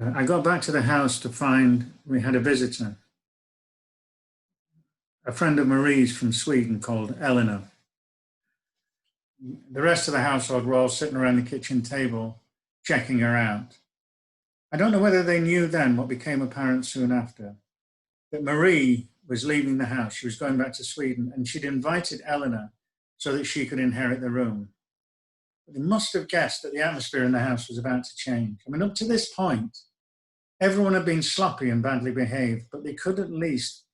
I got back to the house to find we had a visitor, a friend of Marie's from Sweden called Eleanor. The rest of the household were all sitting around the kitchen table, checking her out. I don't know whether they knew then what became apparent soon after, that Marie was leaving the house. She was going back to Sweden, and she'd invited Eleanor so that she could inherit the room. But they must have guessed that the atmosphere in the house was about to change. I mean, up to this point, everyone had been sloppy and badly behaved, but they could at least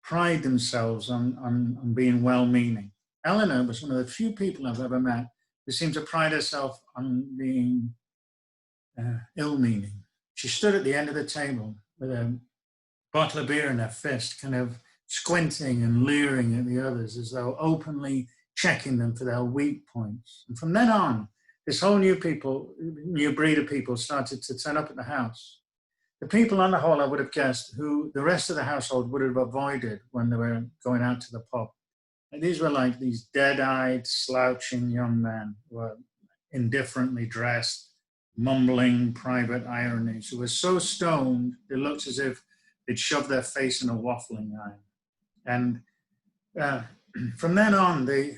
pride themselves on being well-meaning. Eleanor was one of the few people I've ever met who seemed to pride herself on being ill-meaning. She stood at the end of the table with a bottle of beer in her fist, kind of squinting and leering at the others as though openly checking them for their weak points. And from then on, this whole new breed of people started to turn up at the house. The people on the whole I would have guessed who the rest of the household would have avoided when they were going out to the pub. And these were like these dead-eyed, slouching young men who were indifferently dressed, mumbling private ironies, who were so stoned they looked as if they'd shoved their face in a waffling iron. And from then on, the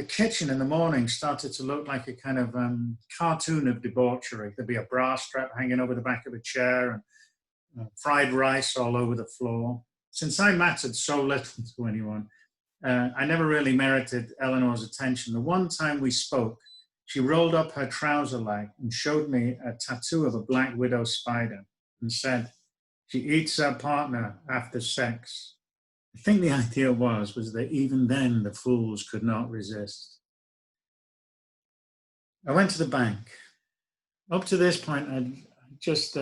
kitchen in the morning started to look like a kind of cartoon of debauchery. There'd be a bra strap hanging over the back of a chair and fried rice all over the floor. Since I mattered so little to anyone, I never really merited Eleanor's attention. The one time we spoke, she rolled up her trouser leg and showed me a tattoo of a black widow spider and said, "She eats her partner after sex." I think the idea was that even then the fools could not resist. I went to the bank. Up to this point, I just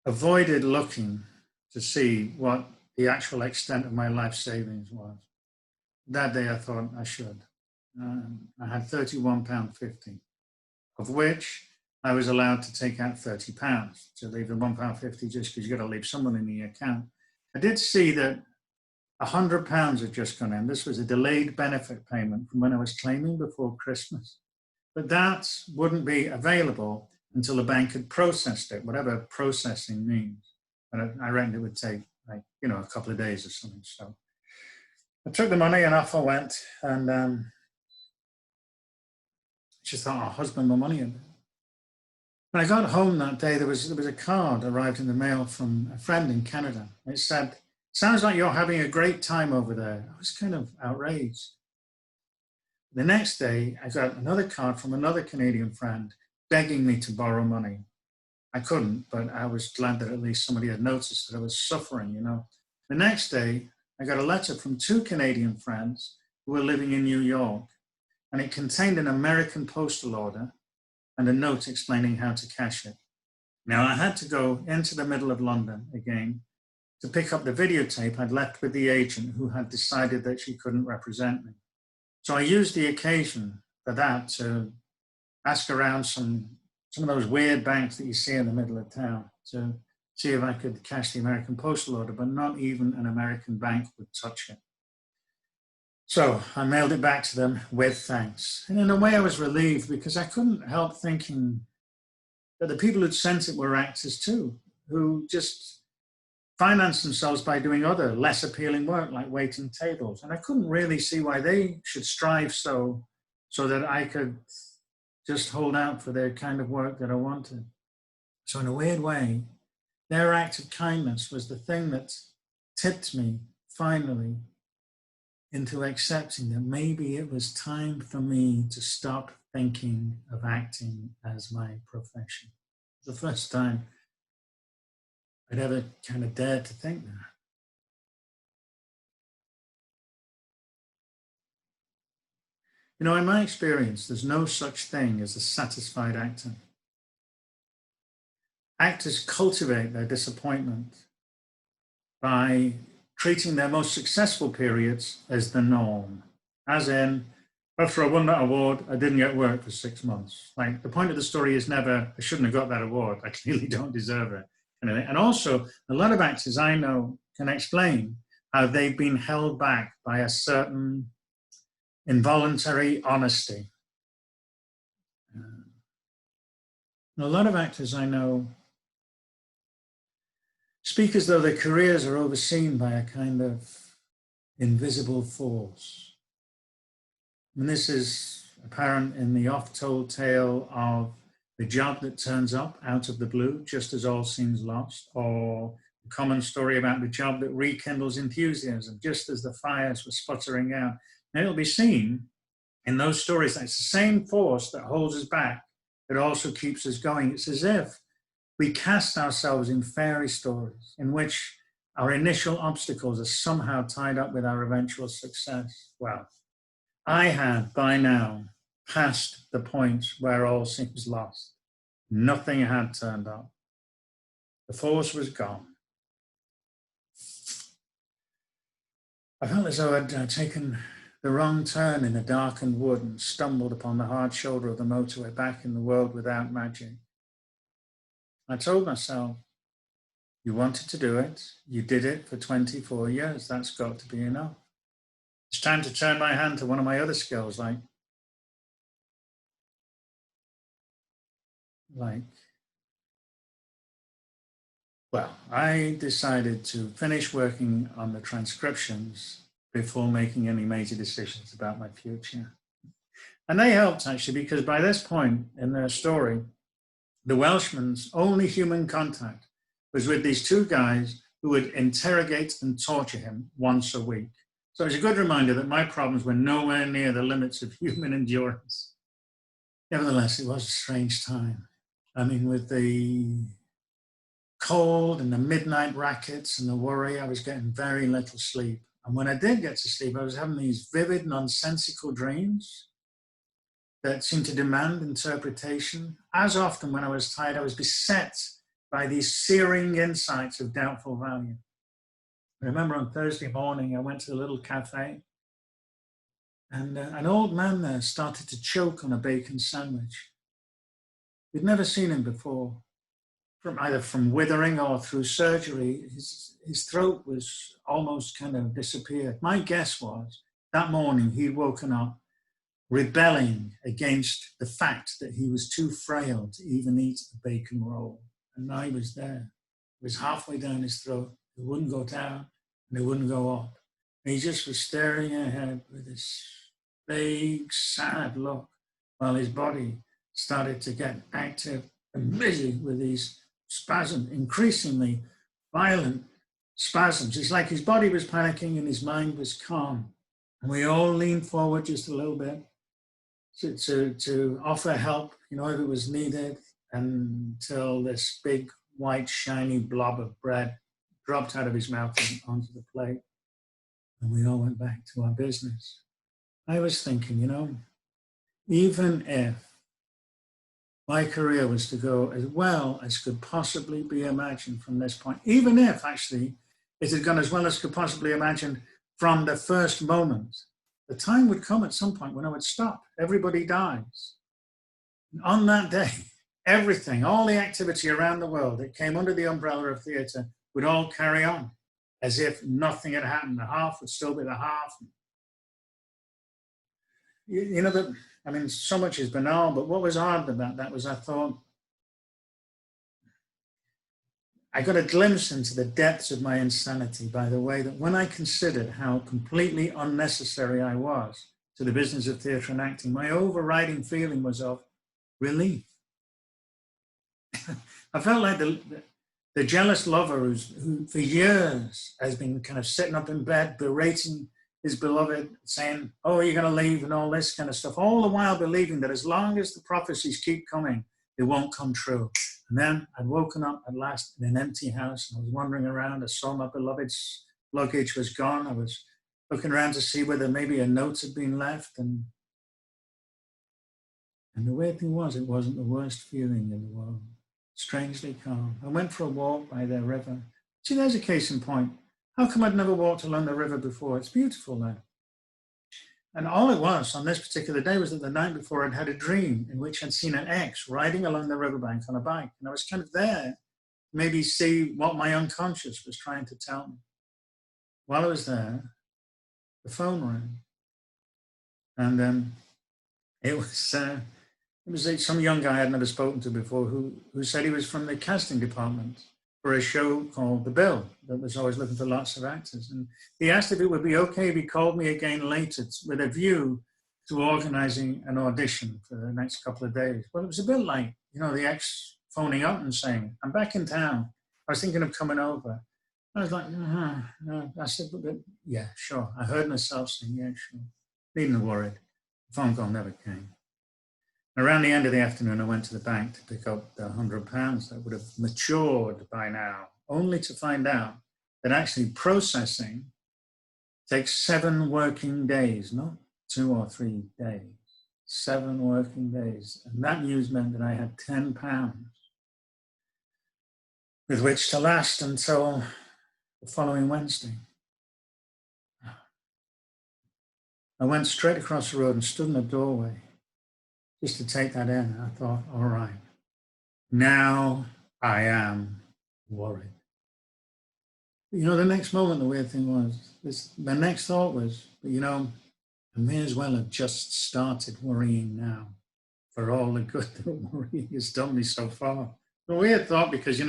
avoided looking to see what the actual extent of my life savings was. That day I thought I should. I had £31.50, of which I was allowed to take out £30 to leave the £1.50 just because you've got to leave someone in the account. I did see that £100 had just gone in. This was a delayed benefit payment from when I was claiming before Christmas. But that wouldn't be available until the bank had processed it, whatever processing means. And I reckoned it would take a couple of days or something. So I took the money and off I went. And just thought, I'll husband my money in. When I got home that day, there was a card arrived in the mail from a friend in Canada. It said, "Sounds like you're having a great time over there." I was kind of outraged. The next day, I got another card from another Canadian friend begging me to borrow money. I couldn't, but I was glad that at least somebody had noticed that I was suffering, The next day, I got a letter from two Canadian friends who were living in New York, and it contained an American postal order and a note explaining how to cash it. Now, I had to go into the middle of London again to pick up the videotape I'd left with the agent who had decided that she couldn't represent me. So I used the occasion for that to ask around some of those weird banks that you see in the middle of town to see if I could cash the American postal order, but not even an American bank would touch it. So I mailed it back to them with thanks. And in a way I was relieved because I couldn't help thinking that the people who'd sent it were actors too, who just financed themselves by doing other less appealing work like waiting tables. And I couldn't really see why they should strive so that I could just hold out for their kind of work that I wanted. So in a weird way, their act of kindness was the thing that tipped me finally into accepting that maybe it was time for me to stop thinking of acting as my profession. The first time I'd ever kind of dared to think that. In my experience, there's no such thing as a satisfied actor. Actors cultivate their disappointment by treating their most successful periods as the norm. As in, after I won that award, I didn't get work for 6 months. Like, the point of the story is never, I shouldn't have got that award. I clearly don't deserve it. And also, a lot of actors I know can explain how they've been held back by a certain involuntary honesty. And a lot of actors I know speak as though their careers are overseen by a kind of invisible force. And this is apparent in the oft-told tale of the job that turns up out of the blue, just as all seems lost, or the common story about the job that rekindles enthusiasm, just as the fires were sputtering out. And it'll be seen in those stories that it's the same force that holds us back that also keeps us going. It's as if we cast ourselves in fairy stories in which our initial obstacles are somehow tied up with our eventual success. Well, I had by now passed the point where all seems lost. Nothing had turned up. The force was gone. I felt as though I'd taken the wrong turn in a darkened wood and stumbled upon the hard shoulder of the motorway back in the world without magic. I told myself, you wanted to do it, you did it for 24 years, that's got to be enough. It's time to turn my hand to one of my other skills, like well, I decided to finish working on the transcriptions before making any major decisions about my future. And they helped actually, because by this point in their story, the Welshman's only human contact was with these two guys who would interrogate and torture him once a week. So it was a good reminder that my problems were nowhere near the limits of human endurance. Nevertheless, it was a strange time. I mean, with the cold and the midnight rackets and the worry, I was getting very little sleep. And when I did get to sleep, I was having these vivid, nonsensical dreams that seemed to demand interpretation. As often when I was tired, I was beset by these searing insights of doubtful value. I remember on Thursday morning, I went to a little cafe and an old man there started to choke on a bacon sandwich. We'd never seen him before, either from withering or through surgery. His throat was almost kind of disappeared. My guess was that morning he'd woken up rebelling against the fact that he was too frail to even eat a bacon roll. And I was there. It was halfway down his throat. It wouldn't go down and it wouldn't go up. And he just was staring ahead with this vague, sad look while his body started to get active and busy with these spasms, increasingly violent spasms. It's like his body was panicking and his mind was calm. And we all leaned forward just a little bit to offer help, if it was needed, until this big, white, shiny blob of bread dropped out of his mouth and onto the plate. And we all went back to our business. I was thinking, even if my career was to go as well as could possibly be imagined from this point, even if actually it had gone as well as could possibly imagine from the first moment, the time would come at some point when I would stop. Everybody dies. And on that day, everything, all the activity around the world that came under the umbrella of theatre would all carry on as if nothing had happened. The half would still be the half. So much is banal, but what was hard about that was I thought, I got a glimpse into the depths of my insanity by the way that when I considered how completely unnecessary I was to the business of theatre and acting, my overriding feeling was of relief. I felt like the jealous lover who for years has been kind of sitting up in bed berating his beloved, saying, oh, you're going to leave and all this kind of stuff, all the while believing that as long as the prophecies keep coming, they won't come true. And then I'd woken up at last in an empty house and I was wandering around. I saw my beloved's luggage was gone. I was looking around to see whether maybe a note had been left. And the weird thing was, it wasn't the worst feeling in the world. Strangely calm. I went for a walk by the river. See, there's a case in point. How come I'd never walked along the river before? It's beautiful there. And all it was on this particular day was that the night before I'd had a dream in which I'd seen an ex riding along the riverbank on a bike. And I was kind of there, maybe see what my unconscious was trying to tell me. While I was there, the phone rang. And it was It was some young guy I'd never spoken to before who said he was from the casting department for a show called The Bill that was always looking for lots of actors. And he asked if it would be okay if he called me again later with a view to organizing an audition for the next couple of days. Well, it was a bit like, the ex phoning up and saying, I'm back in town. I was thinking of coming over. I was like, no. I said, but yeah, sure. I heard myself saying, yeah, sure. Needn't have worried. The phone call never came. Around the end of the afternoon, I went to the bank to pick up the £100 that would have matured by now, only to find out that actually processing takes 7 working days, not 2 or 3 days, 7 working days. And that news meant that I had £10 with which to last until the following Wednesday. I went straight across the road and stood in the doorway just to take that in. I thought, all right, now I am worried. The next moment, the weird thing was, my next thought was, I may as well have just started worrying now for all the good that worrying has done me so far. A weird thought because, in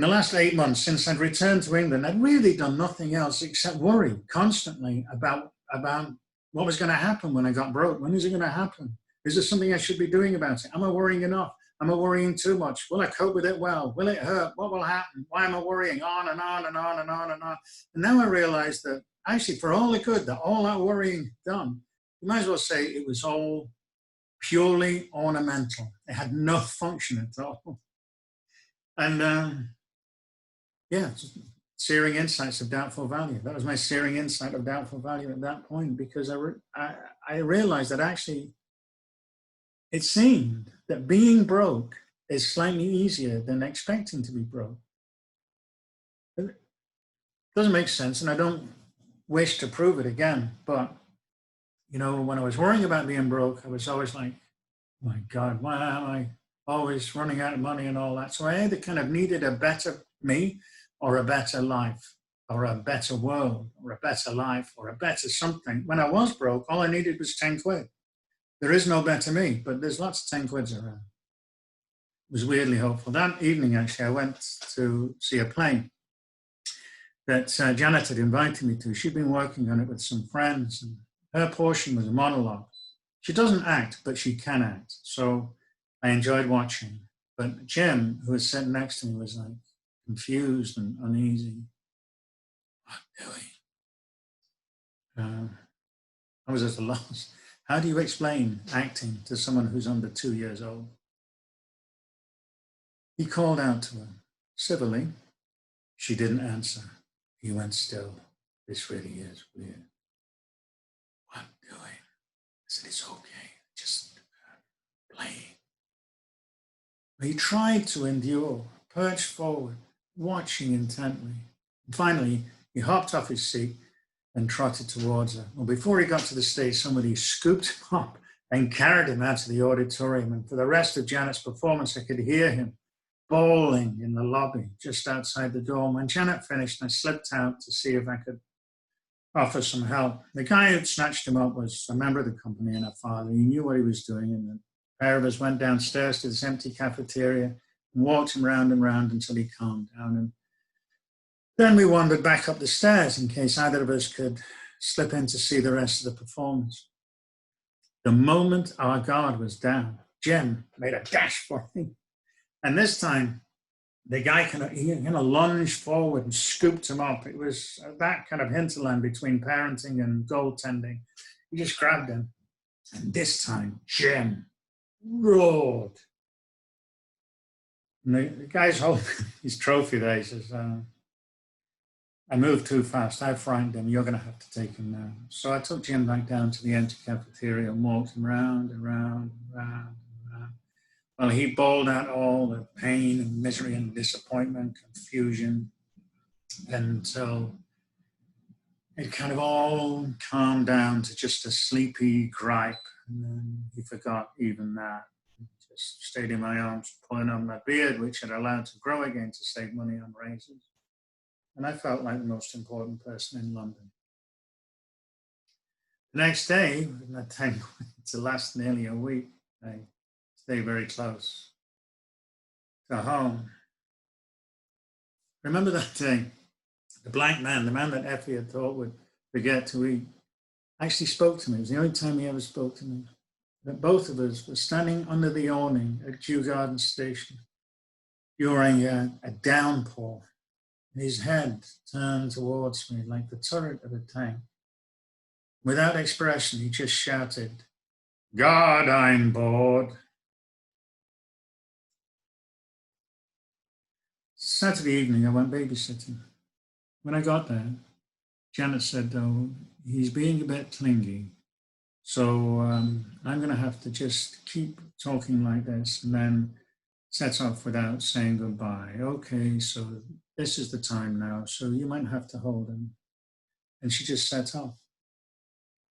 the last 8 months since I'd returned to England, I'd really done nothing else except worry constantly about what was going to happen when I got broke. When is it going to happen? Is there something I should be doing about it? Am I worrying enough? Am I worrying too much? Will I cope with it well? Will it hurt? What will happen? Why am I worrying? On and on and on and on and on. And now I realize that actually for all the good that all that worrying done, you might as well say it was all purely ornamental. It had no function at all. And searing insights of doubtful value. That was my searing insight of doubtful value at that point, because I realized that actually it seemed that being broke is slightly easier than expecting to be broke. It doesn't make sense, and I don't wish to prove it again, but when I was worrying about being broke, I was always like, oh my God, why am I always running out of money and all that? So I either kind of needed a better me or a better life or a better world or a better life or a better something. When I was broke, all I needed was 10 quid. There is no better me, but there's lots of 10 quids around. It was weirdly hopeful. That evening, actually, I went to see a play that Janet had invited me to. She'd been working on it with some friends, and her portion was a monologue. She doesn't act, but she can act. So I enjoyed watching. But Jim, who was sitting next to me, was like confused and uneasy. What doing? I was at a loss. How do you explain acting to someone who's under 2 years old? He called out to her civilly. She didn't answer. He went still. This really is weird. What doing? I said, it's okay. Just playing. He tried to endure, perched forward, watching intently. And finally, he hopped off his seat and trotted towards her. Well, before he got to the stage, somebody scooped him up and carried him out to the auditorium. And for the rest of Janet's performance, I could hear him bawling in the lobby just outside the door. When Janet finished, I slipped out to see if I could offer some help. The guy who snatched him up was a member of the company and a father. He knew what he was doing. And the pair of us went downstairs to this empty cafeteria and walked him round and round until he calmed down. And then we wandered back up the stairs in case either of us could slip in to see the rest of the performance. The moment our guard was down, Jim made a dash for me. And this time, the guy kind of lunged forward and scooped him up. It was that kind of hinterland between parenting and goaltending. He just grabbed him. And this time, Jim roared. And the guy's holding his trophy there. He says, I moved too fast. I frightened him. You're going to have to take him now. So I took Jim back down to the empty cafeteria and walked him round and round and round and round. Well, he bawled out all the pain and misery and disappointment, confusion, until it kind of all calmed down to just a sleepy gripe. And then he forgot even that. He just stayed in my arms, pulling on my beard, which I'd allowed to grow again to save money on razors. And I felt like the most important person in London. The next day, that time to last nearly a week, They stay very close to home. Remember that day, the black man, the man that Effie had thought would forget to eat, actually spoke to me. It was the only time he ever spoke to me. That both of us were standing under the awning at Kew Garden Station during a downpour. His head turned towards me like the turret of a tank. Without expression, he just shouted, "God, I'm bored." Saturday evening, I went babysitting. When I got there, Janet said, "Oh, he's being a bit clingy. So I'm going to have to just keep talking like this," and then sets off without saying goodbye. "Okay, so this is the time now, so you might have to hold him." And she just set off.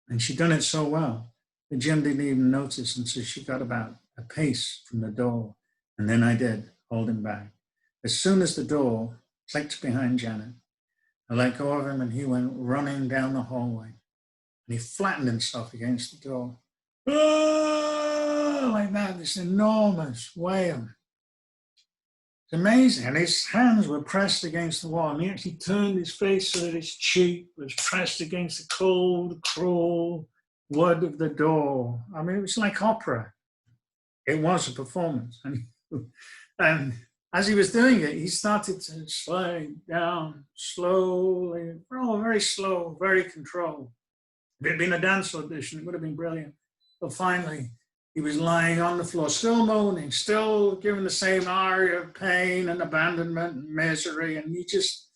And she'd done it so well that Jim didn't even notice until she got about a pace from the door. And then I did hold him back. As soon as the door clicked behind Janet, I let go of him and he went running down the hallway. And he flattened himself against the door. "Ah!" Like that, this enormous wail. It's amazing. And his hands were pressed against the wall. And he actually turned his face so that his cheek was pressed against the cold, cruel wood of the door. I mean, it was like opera. It was a performance. And as he was doing it, he started to slide down slowly, very slow, very controlled. If it had been a dance audition, it would have been brilliant. But finally, he was lying on the floor, still moaning, still giving the same aria of pain and abandonment and misery. And he just,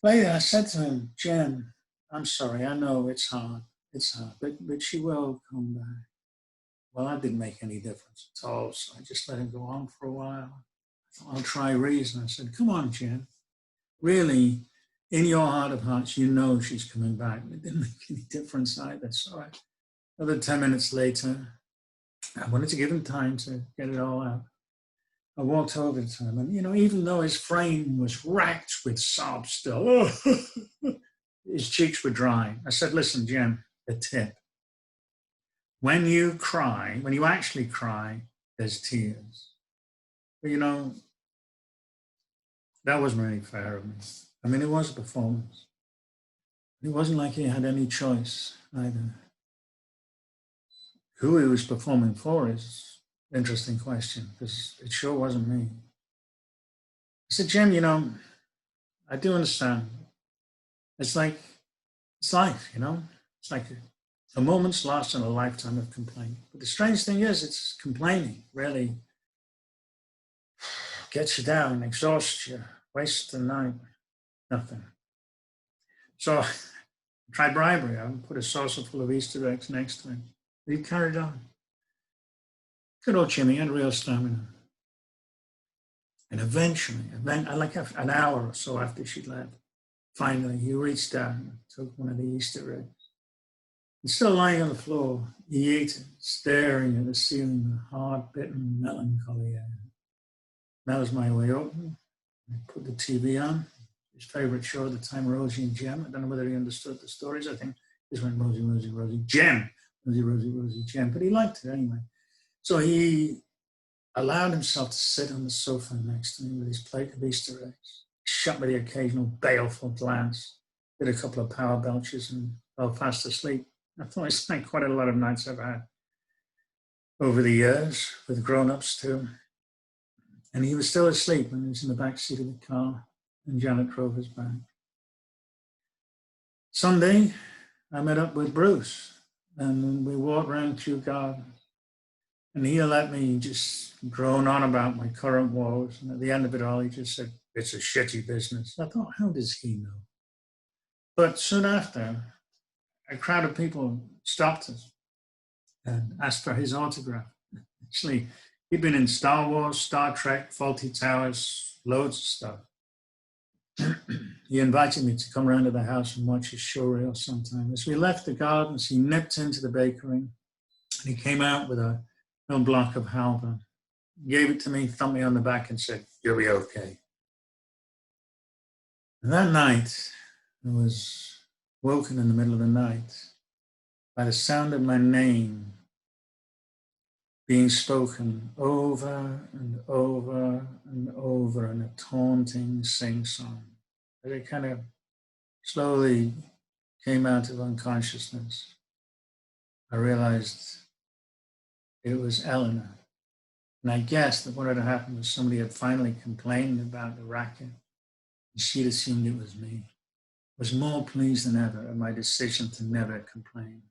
later, I said to him, "Jim, I'm sorry, I know it's hard, but she will come back." Well, that didn't make any difference at all, so I just let him go on for a while. I thought, I'll try reason. I said, "Come on, Jim. Really, in your heart of hearts, you know she's coming back." It didn't make any difference either. So another 10 minutes later, I wanted to give him time to get it all out. I walked over to him, and even though his frame was racked with sobs still, his cheeks were dry. I said, "Listen, Jim, a tip. When you cry, when you actually cry, there's tears." But that wasn't really fair of me. I mean, it was a performance. It wasn't like he had any choice either. Who he was performing for is an interesting question, because it sure wasn't me. I said, "Jim, I do understand. It's like, it's life, It's like a moment's loss and a lifetime of complaint. But the strange thing is, it's complaining really gets you down, exhausts you, wastes the night, nothing." So I tried bribery. I put a saucer full of Easter eggs next to him. But he carried on. Good old Jimmy had real stamina. And eventually, like an hour or so after she'd left, finally he reached down and took one of the Easter eggs. And still lying on the floor, he ate it, staring at the ceiling with hard-bitten melancholy air. That was my way open. I put the TV on. His favorite show at the time, Rosie and Jem. I don't know whether he understood the stories. I think this went Rosie, Rosie, Rosie, Jem. Rosie, Rosie, Rosie, Jem. But he liked it anyway. So he allowed himself to sit on the sofa next to me with his plate of Easter eggs, shut with the occasional baleful glance, did a couple of power belches and fell fast asleep. I thought I spent quite a lot of nights I've had over the years with grown-ups too. And he was still asleep when he was in the back seat of the car and Janet drove us back. Sunday, I met up with Bruce and we walked around Kew Gardens. And he let me just drone on about my current woes. And at the end of it all, he just said, "It's a shitty business." I thought, how does he know? But soon after, a crowd of people stopped us and asked for his autograph. Actually, he'd been in Star Wars, Star Trek, Fawlty Towers, loads of stuff. He invited me to come round to the house and watch his showreel sometime. As we left the gardens, he nipped into the bakery and he came out with a block of halva, gave it to me, thumped me on the back and said, "You'll be okay." And that night, I was woken in the middle of the night by the sound of my name being spoken over and over and over in a taunting sing-song. As it kind of slowly came out of unconsciousness, I realized it was Eleanor. And I guessed that what had happened was somebody had finally complained about the racket, and she'd assumed it was me. I was more pleased than ever at my decision to never complain.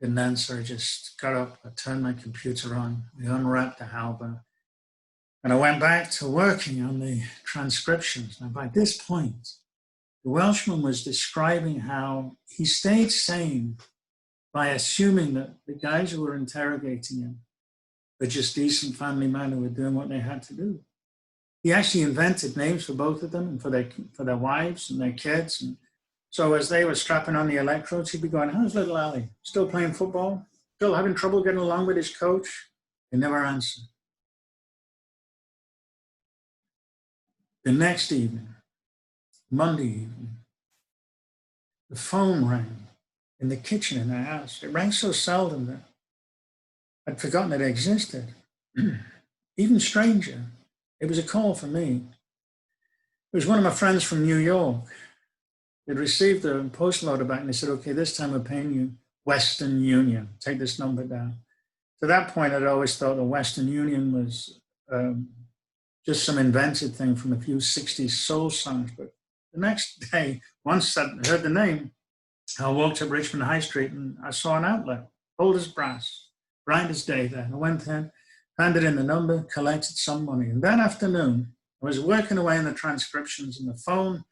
Didn't answer, I just got up, I turned my computer on, I unwrapped the Halber, and I went back to working on the transcriptions. Now, by this point, the Welshman was describing how he stayed sane by assuming that the guys who were interrogating him were just decent family men who were doing what they had to do. He actually invented names for both of them and for their wives and their kids. And so as they were strapping on the electrodes, he'd be going, how's little Ali? Still playing football? Still having trouble getting along with his coach? They never answered. The next evening, Monday evening, the phone rang in the kitchen in the house. It rang so seldom that I'd forgotten it existed. Even stranger, it was a call for me. It was one of my friends from New York. They'd received a postal order back and they said, okay, this time we're paying you Western Union. Take this number down. To that point, I'd always thought the Western Union was just some invented thing from a few 60s soul songs. But the next day, once I heard the name, I walked up Richmond High Street and I saw an outlet, old as brass, bright as day there. I went in, handed in the number, collected some money. And that afternoon, I was working away on the transcriptions and the phone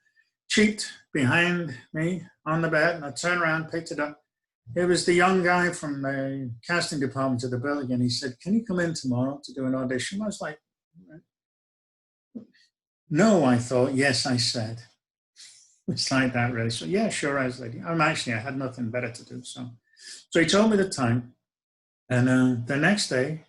cheeped behind me on the bed. And I turned around, picked it up. It was the young guy from the casting department of the building. And he said, can you come in tomorrow to do an audition? I was like, no, I thought. Yes, I said. It's like that, really. So, yeah, sure. I was like, I had nothing better to do. So he told me the time. And the next day,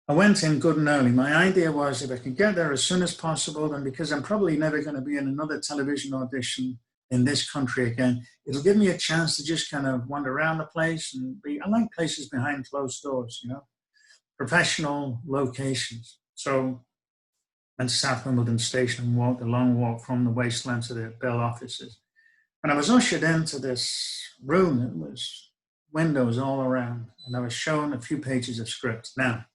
I went in good and early. My idea was if I could get there as soon as possible, then because I'm probably never going to be in another television audition in this country again, it'll give me a chance to just kind of wander around the place and I like places behind closed doors, professional locations. So I went to South Wimbledon Station and walked the long walk from the wasteland to the Bell offices. And I was ushered into this room that was windows all around, and I was shown a few pages of script. Now,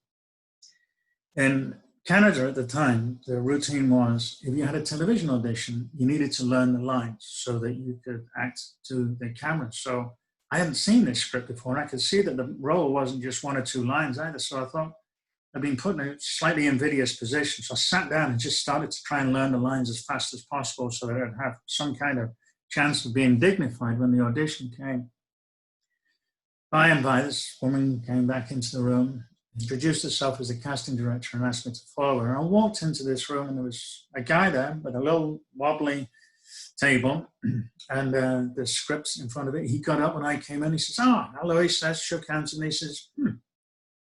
in Canada at the time, the routine was if you had a television audition, you needed to learn the lines so that you could act to the camera. So I hadn't seen this script before, and I could see that the role wasn't just one or two lines either. So I thought I'd been put in a slightly invidious position. So I sat down and just started to try and learn the lines as fast as possible so that I'd have some kind of chance of being dignified when the audition came. By and by, this woman came back into the room, introduced herself as the casting director and asked me to follow her. I walked into this room and there was a guy there with a little wobbly table and the scripts in front of it. He got up when I came in. He says, hello, he says, shook hands and he says,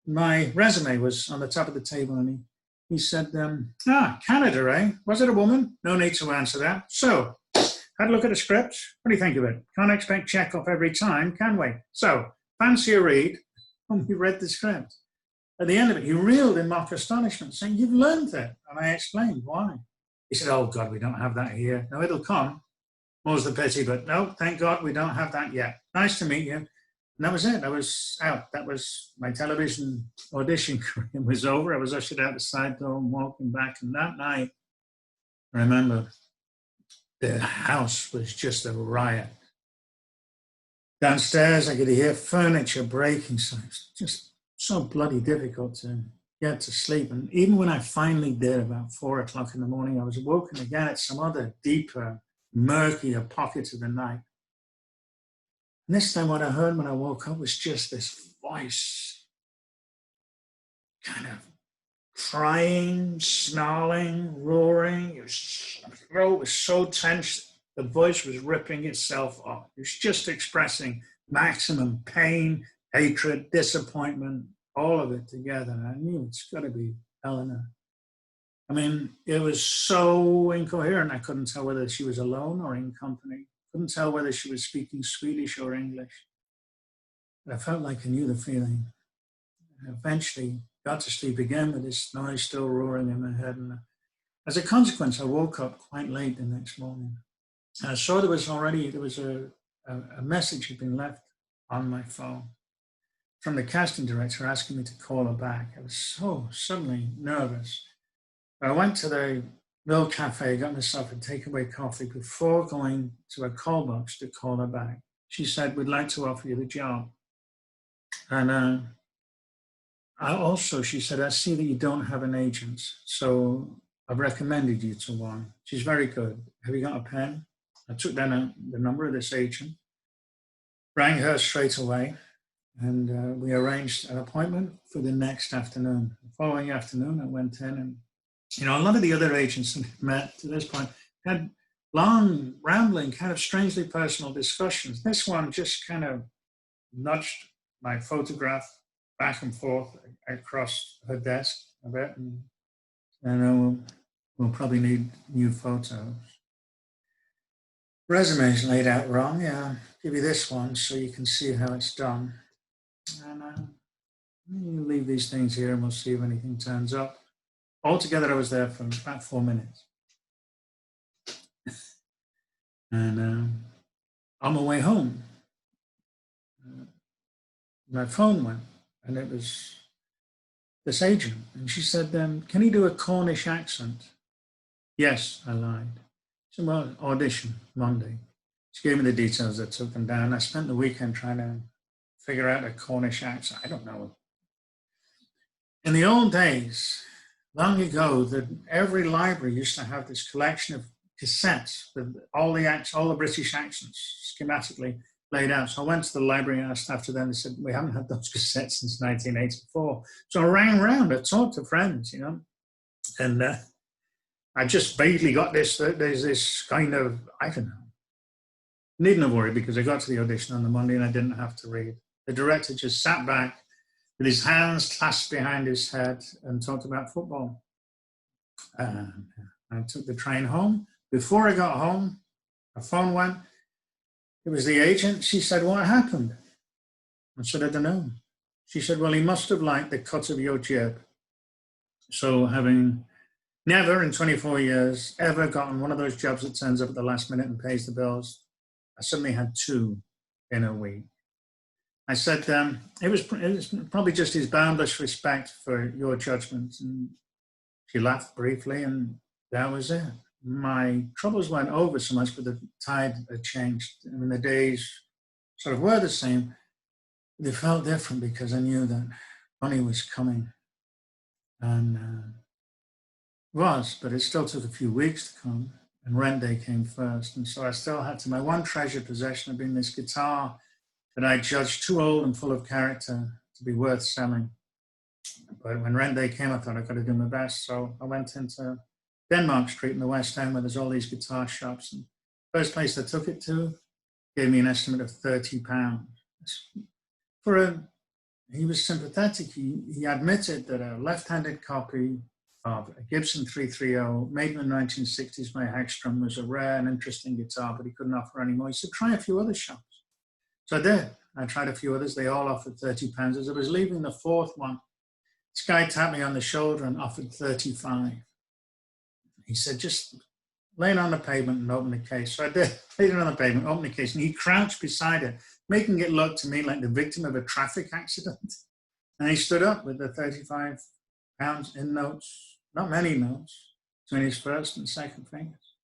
my resume was on the top of the table and he said, Canada, eh? Was it a woman? No need to answer that. So, had a look at the script. What do you think of it? Can't expect Chekhov every time, can we? So, fancy a read? And we read the script. At the end of it, he reeled in mock astonishment, saying, you've learned it. And I explained why. He said, oh, God, we don't have that here. No, it'll come. More's the pity, but no, thank God we don't have that yet. Nice to meet you. And that was it. I was out. That was my television audition career was over. I was ushered out the side door and walking back. And that night, I remember the house was just a riot. Downstairs, I could hear furniture breaking. So it's just so bloody difficult to get to sleep. And even when I finally did, about 4 o'clock in the morning, I was woken again at some other deeper, murkier pocket of the night. And this time what I heard when I woke up was just this voice, kind of crying, snarling, roaring. My throat was so tense, the voice was ripping itself off. It was just expressing maximum pain, hatred, disappointment, all of it together. And I knew it's got to be Eleanor. I mean, it was so incoherent. I couldn't tell whether she was alone or in company. Couldn't tell whether she was speaking Swedish or English. But I felt like I knew the feeling. eventually got to sleep again with this noise still roaring in my head. And as a consequence, I woke up quite late the next morning. And I saw there was a message had been left on my phone from the casting director asking me to call her back. I was so suddenly nervous. I went to the Mill Cafe, got myself a takeaway coffee before going to a call box to call her back. She said, "We'd like to offer you the job." And she said, "I see that you don't have an agent, so I've recommended you to one. She's very good. Have you got a pen?" I took down the number of this agent, rang her straight away, and we arranged an appointment for the next afternoon. The following afternoon, I went in, and a lot of the other agents that I've met to this point had long, rambling, kind of strangely personal discussions. This one just kind of nudged my photograph back and forth across her desk a bit, and we'll probably need new photos. Resume's laid out wrong. Yeah, I'll give you this one so you can see how it's done. And you leave these things here and we'll see if anything turns up. Altogether, I was there for about 4 minutes. And on my way home, my phone went, and it was this agent. And she said, "Can you do a Cornish accent?" "Yes," I lied. She said, "Well, audition Monday." She gave me the details. I took them down. I spent the weekend trying to figure out a Cornish accent. I don't know. In the old days, long ago, that every library used to have this collection of cassettes with all the British accents schematically laid out. So I went to the library and asked after them. They said, "We haven't had those cassettes since 1984. So I rang around. I talked to friends, and I just vaguely got this. There's this kind of, I don't know. Needn't have worried because I got to the audition on the Monday and I didn't have to read. The director just sat back with his hands clasped behind his head and talked about football. And I took the train home. Before I got home, a phone went. It was the agent. She said, "What happened?" I said, "I don't know." She said, "Well, he must have liked the cut of your jib." So having never in 24 years ever gotten one of those jobs that turns up at the last minute and pays the bills, I suddenly had 2 in a week. I said, it was probably just his boundless respect for your judgment. And she laughed briefly, and that was it. My troubles weren't over so much, but the tide had changed. I mean, the days sort of were the same. They felt different because I knew that money was coming. And but it still took a few weeks to come, and rent day came first. And so I still had my one treasured possession had been this guitar that I judged too old and full of character to be worth selling. But when rent day came, I thought I've got to do my best. So I went into Denmark Street in the West End where there's all these guitar shops. And the first place I took it to gave me an estimate of £30. He was sympathetic. He admitted that a left-handed copy of a Gibson 330 made in the 1960s by Hagstrom was a rare and interesting guitar, but he couldn't offer any more. He said, "Try a few other shops." So I did. I tried a few others. They all offered £30. As I was leaving the fourth one, this guy tapped me on the shoulder and offered 35. He said, "Just lay it on the pavement and open the case." So I did. Laid it on the pavement, opened the case, and he crouched beside it, making it look to me like the victim of a traffic accident. And he stood up with the £35 in notes, not many notes, between his first and second fingers.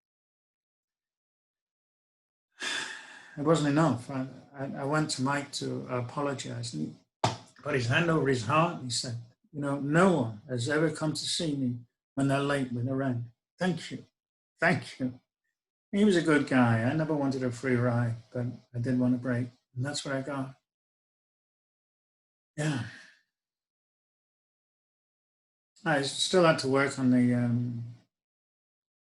It wasn't enough. I went to Mike to apologize. And he put his hand over his heart and he said, "No one has ever come to see me when they're late with the rent. Thank you. Thank you." He was a good guy. I never wanted a free ride, but I did want a break. And that's what I got. Yeah. I still had to work on the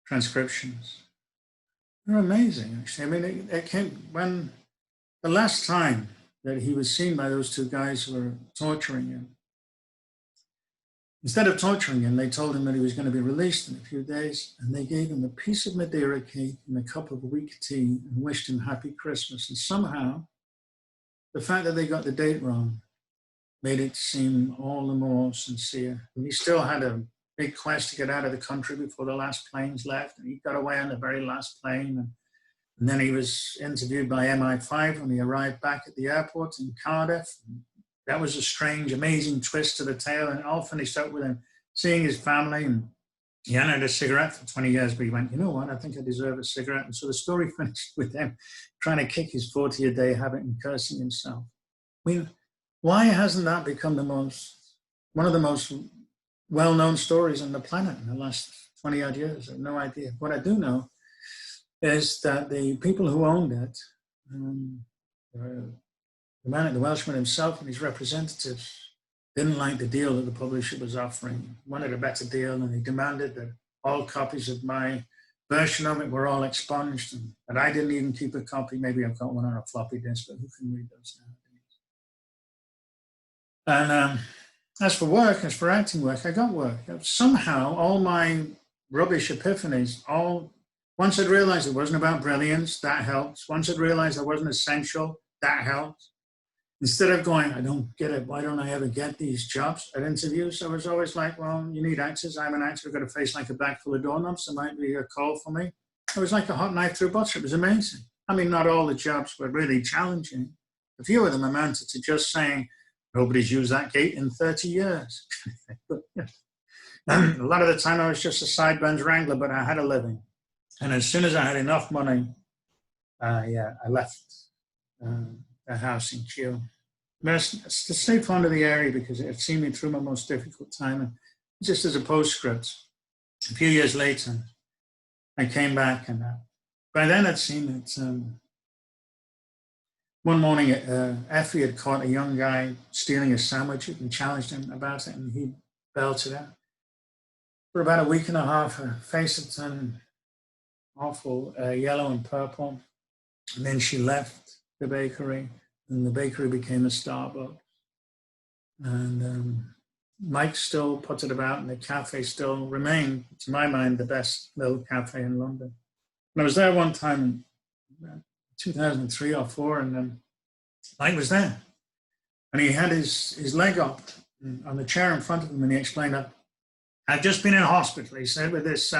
transcriptions. They're amazing, actually. I mean, it came when the last time that he was seen by those 2 guys who were torturing him. Instead of torturing him, they told him that he was going to be released in a few days, and they gave him a piece of Madeira cake and a cup of weak tea and wished him happy Christmas. And somehow, the fact that they got the date wrong made it seem all the more sincere. And he still had a big quest to get out of the country before the last planes left, and he got away on the very last plane. And then he was interviewed by MI5 when he arrived back at the airport in Cardiff. And that was a strange, amazing twist to the tale, and it all finished up with him seeing his family. And he hadn't had a cigarette for 20 years, but he went, you know what, I think I deserve a cigarette. And so the story finished with him trying to kick his 40-a-day habit and cursing himself. I mean, why hasn't that become one of the most well-known stories on the planet in the last 20-odd years? I have no idea. What I do know is that the people who owned it, the Welshman himself and his representatives, didn't like the deal that the publisher was offering, wanted a better deal, and he demanded that all copies of my version of it were all expunged, and that I didn't even keep a copy. Maybe I've got one on a floppy disk, but who can read those nowadays? And as for work, as for acting work, I got work. Somehow, all my rubbish epiphanies, once I'd realized it wasn't about brilliance, that helped. Once I'd realized I wasn't essential, that helped. Instead of going, I don't get it, why don't I ever get these jobs at interviews? I was always like, well, you need actors. I'm an actor. I've got a face like a bag full of doorknobs. There might be a call for me. It was like a hot knife through butter. It was amazing. I mean, not all the jobs were really challenging. A few of them amounted to just saying, nobody's used that gate in 30 years. But, yeah. A lot of the time I was just a sideburns wrangler, but I had a living. And as soon as I had enough money, I left the house in Kew. But I stayed fond of the area because it had seen me through my most difficult time. And just as a postscript, a few years later, I came back, and by then I'd seen that one morning Effie had caught a young guy stealing a sandwich and challenged him about it, and he belted it. For about a week and a half, her face had turned awful yellow and purple. And then she left the bakery, and the bakery became a Starbucks. And Mike still put it about, and the cafe still remained, to my mind, the best little cafe in London. And I was there one time in 2003 or 4, and Mike was there. And he had his leg up on the chair in front of him, and he explained that I've just been in hospital, he said, with this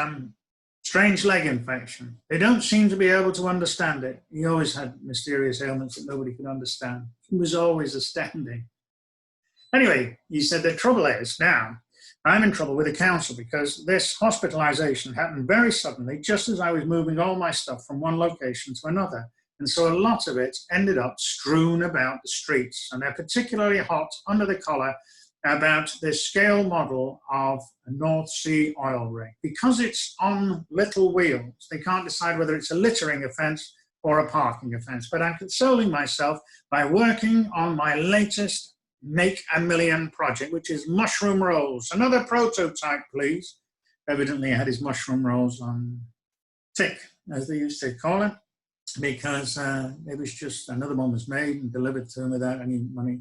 strange leg infection. They don't seem to be able to understand it. He always had mysterious ailments that nobody could understand. He was always astounding. Anyway, he said the trouble is now I'm in trouble with the council because this hospitalization happened very suddenly, just as I was moving all my stuff from one location to another. And so a lot of it ended up strewn about the streets, and they're particularly hot under the collar about this scale model of a North Sea oil rig. Because it's on little wheels, they can't decide whether it's a littering offence or a parking offence. But I'm consoling myself by working on my latest Make a Million project, which is mushroom rolls. Another prototype, please. Evidently, I had his mushroom rolls on tick, as they used to call it, because it was just another one was made and delivered to him without any money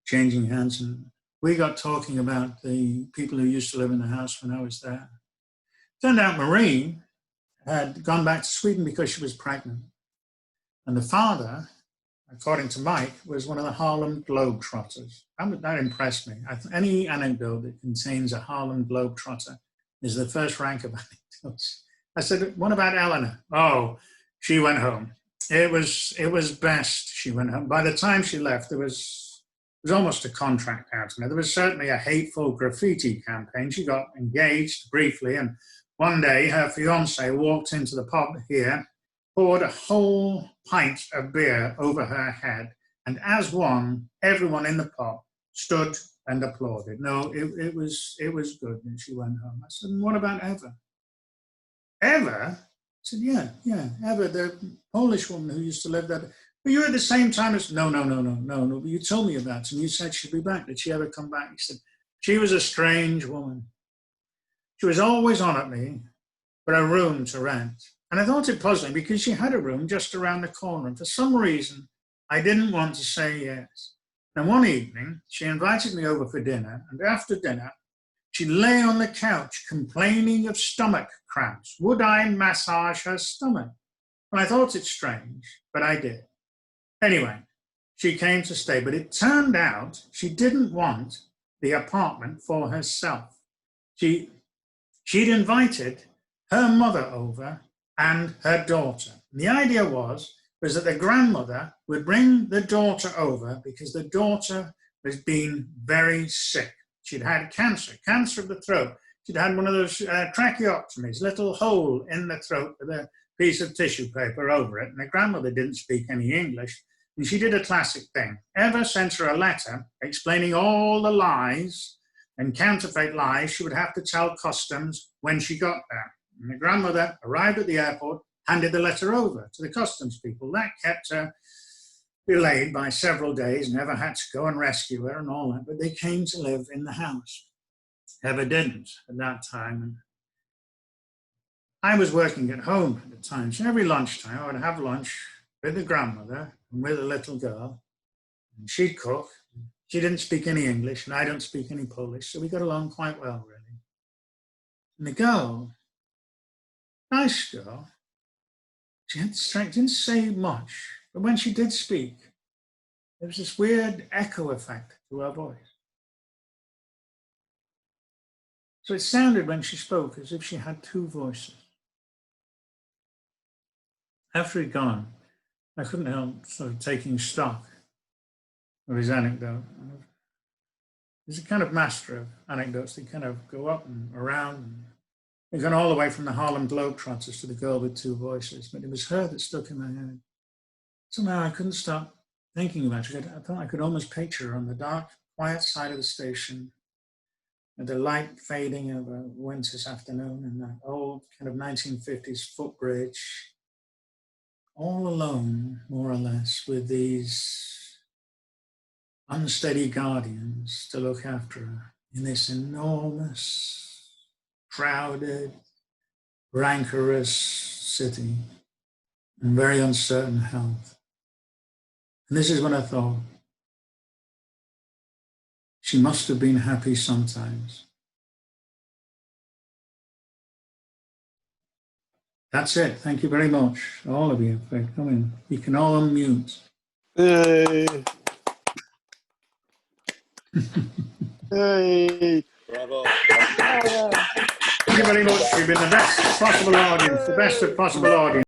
changing hands. And we got talking about the people who used to live in the house when I was there. Turned out Marie had gone back to Sweden because she was pregnant. And the father, according to Mike, was one of the Harlem Globetrotters. That impressed me. Any anecdote that contains a Harlem Globetrotter is the first rank of anecdotes. I said, what about Eleanor? Oh, she went home. It was best she went home. By the time she left, there was almost a contract out. There was certainly a hateful graffiti campaign. She got engaged briefly, and one day her fiance walked into the pub here, poured a whole pint of beer over her head, and as one, everyone in the pub stood and applauded. No, it was good, and she went home. I said, and what about Eva? Eva? I said, yeah, Eva, the Polish woman who used to live there. But you were at the same time as, no, but you told me about it, and you said she'd be back. Did she ever come back? He said, she was a strange woman. She was always on at me for a room to rent. And I thought it puzzling because she had a room just around the corner. And for some reason, I didn't want to say yes. And one evening, she invited me over for dinner. And after dinner, she lay on the couch complaining of stomach cramps. Would I massage her stomach? And I thought it strange, but I did. Anyway, she came to stay. But it turned out she didn't want the apartment for herself. She'd invited her mother over and her daughter. And the idea was that the grandmother would bring the daughter over because the daughter was being very sick. She'd had cancer of the throat. She'd had one of those tracheotomies, little hole in the throat with a piece of tissue paper over it. And the grandmother didn't speak any English. And she did a classic thing. Eva sent her a letter explaining all the lies and counterfeit lies she would have to tell customs when she got there. And the grandmother arrived at the airport, handed the letter over to the customs people. That kept her delayed by several days, never had to go and rescue her and all that, but they came to live in the house. Eva didn't at that time. And I was working at home at the time, so every lunchtime I would have lunch with the grandmother and with a little girl, and she'd cook. She didn't speak any English, and I don't speak any Polish, so we got along quite well, really. And the girl, nice girl, she had strength, didn't say much, but when she did speak, there was this weird echo effect to her voice. So it sounded when she spoke as if she had two voices. After he'd gone, I couldn't help sort of taking stock of his anecdote. He's a kind of master of anecdotes. They kind of go up and around. They've gone all the way from the Harlem Globetrotters to the girl with two voices, but it was her that stuck in my head. Somehow I couldn't stop thinking about her. I thought I could almost picture her on the dark, quiet side of the station, with the light fading of a winter's afternoon and that old kind of 1950s footbridge, all alone, more or less, with these unsteady guardians to look after her in this enormous, crowded, rancorous city in very uncertain health. And this is when I thought, she must have been happy sometimes. That's it. Thank you very much, all of you, for coming. You can all unmute. Hey. Hey. Bravo. Thank you very much. You've been the best possible audience, the best of possible audience.